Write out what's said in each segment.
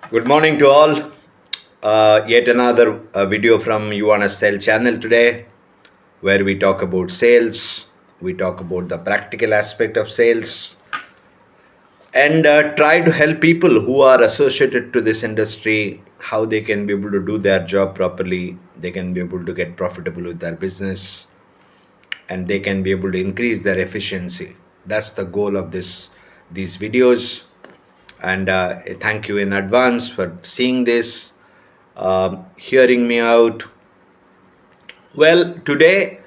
Good morning to all. Yet another video from You Wanna Sell channel today, where we talk about sales, we talk about the practical aspect of sales, and try to help people who are associated to this industry how they can be able to do their job properly, they can be able to get profitable with their business, and they can be able to increase their efficiency. That's the goal of these videos. And thank you in advance for seeing this, hearing me out. Well, today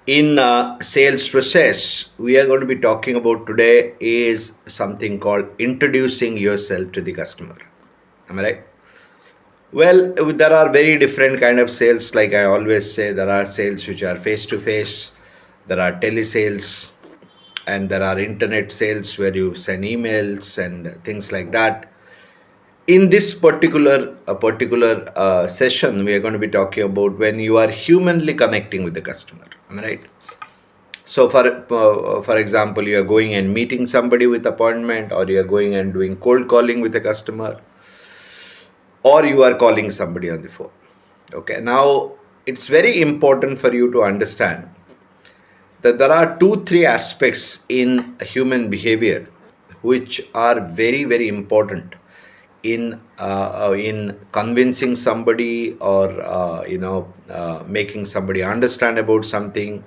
in sales process, we are going to be talking about today is something called introducing yourself to the customer. Am I right? Well, there are very different kind of sales. Like I always say, there are sales which are face to face, there are telesales, and there are internet sales where you send emails and things like that. In this particular session, we are going to be talking about when you are humanly connecting with the customer. Am I right? So, for example, you are going and meeting somebody with appointment, or you are going and doing cold calling with a customer, or you are calling somebody on the phone. Okay. Now, it's very important for you to understand that there are three aspects in human behavior which are very important in convincing somebody, or making somebody understand about something,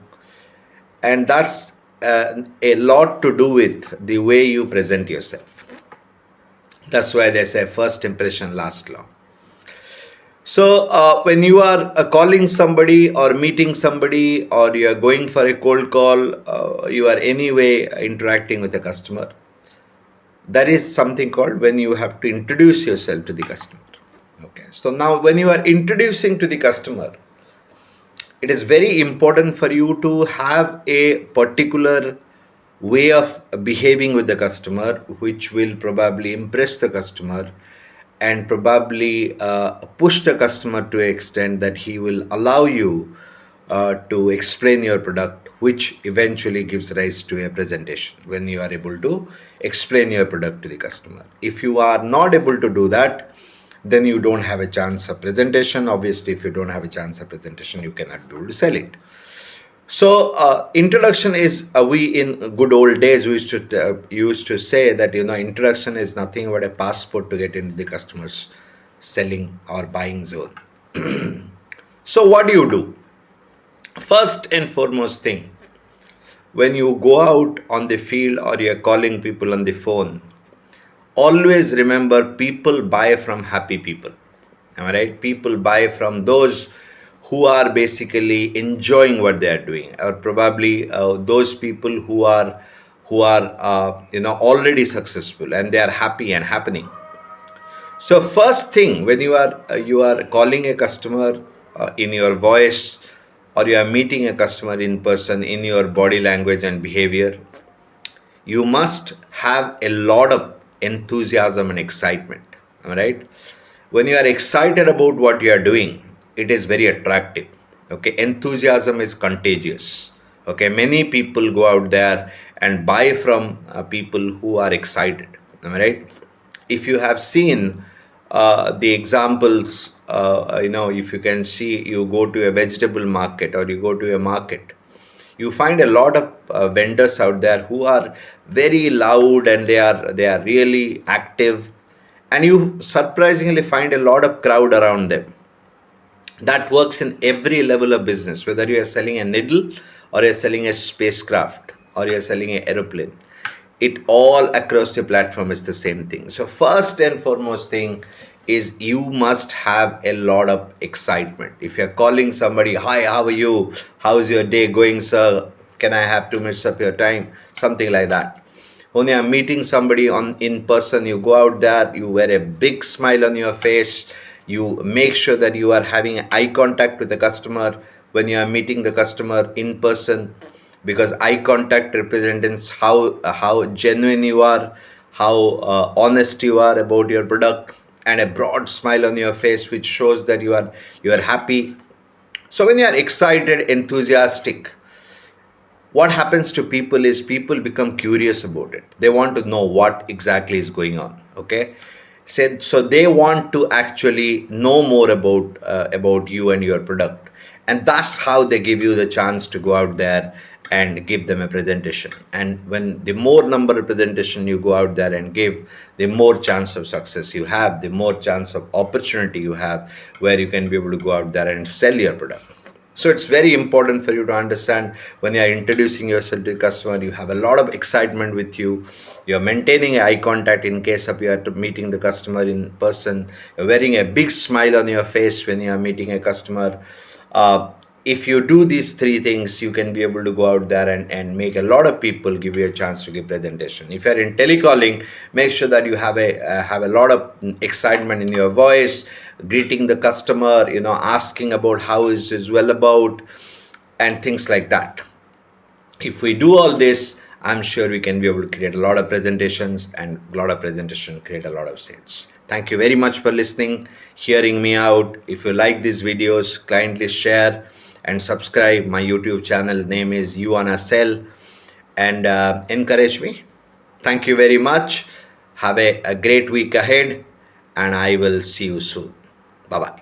and that's a lot to do with the way you present yourself. That's why they say first impression lasts long. So when you are calling somebody or meeting somebody, or you are going for a cold call, you are anyway interacting with a customer, there is something called when you have to introduce yourself to the customer. Okay, so now when you are introducing to the customer, it is very important for you to have a particular way of behaving with the customer, which will probably impress the customer and probably push the customer to an extent that he will allow you to explain your product, which eventually gives rise to a presentation when you are able to explain your product to the customer. If you are not able to do that, then you don't have a chance of presentation. Obviously, if you don't have a chance of presentation, you cannot be able to sell it. So introduction is we in good old days we used to say that introduction is nothing but a passport to get into the customer's selling or buying zone. So what do you do? First and foremost thing, when you go out on the field or you're calling people on the phone, always remember people buy from happy people. Am I right? People buy from those who are basically enjoying what they are doing, or probably those people who are already successful and they are happy and happening. So first thing, when you are calling a customer in your voice, or you are meeting a customer in person, in your body language and behavior, you must have a lot of enthusiasm and excitement. Am I right? When you are excited about what you are doing, it is very attractive. Okay, enthusiasm is contagious. Okay, many people go out there and buy from people who are excited. Am I right? If you have seen the examples, if you can see, you go to a vegetable market or you go to a market, you find a lot of vendors out there who are very loud, and they are really active, and you surprisingly find a lot of crowd around them. That works in every level of business, whether you are selling a needle, or you're selling a spacecraft, or you're selling an aeroplane. It all across the platform is the same thing. So first and foremost thing is you must have a lot of excitement. If you're calling somebody, hi, how are you, how's your day going, sir, can I have 2 minutes of your time, something like that. When you are meeting somebody in person, you go out there, you wear a big smile on your face, you make sure that you are having eye contact with the customer when you are meeting the customer in person, because eye contact represents how genuine you are, how honest you are about your product, and a broad smile on your face which shows that you are happy. So when you are excited, enthusiastic, what happens to people is people become curious about it. They want to know what exactly is going on. Okay, So they want to actually know more about you and your product, and that's how they give you the chance to go out there and give them a presentation. And when the more number of presentation you go out there and give, the more chance of success you have, the more chance of opportunity you have, where you can be able to go out there and sell your product. So it's very important for you to understand, when you are introducing yourself to the customer, you have a lot of excitement with you. You're maintaining eye contact in case of you are meeting the customer in person. You're wearing a big smile on your face when you are meeting a customer. Uh, if you do these three things, you can be able to go out there and make a lot of people give you a chance to give presentation. If you're in telecalling, make sure that you have a lot of excitement in your voice, greeting the customer, asking about how is this well about, and things like that. If we do all this, I'm sure we can be able to create a lot of presentations, and a lot of presentation create a lot of sales. Thank you very much for listening, hearing me out. If you like these videos, kindly share and subscribe. My YouTube channel name is You Wanna Sell, and encourage me. Thank you very much. Have a great week ahead, and I will see you soon. Bye bye.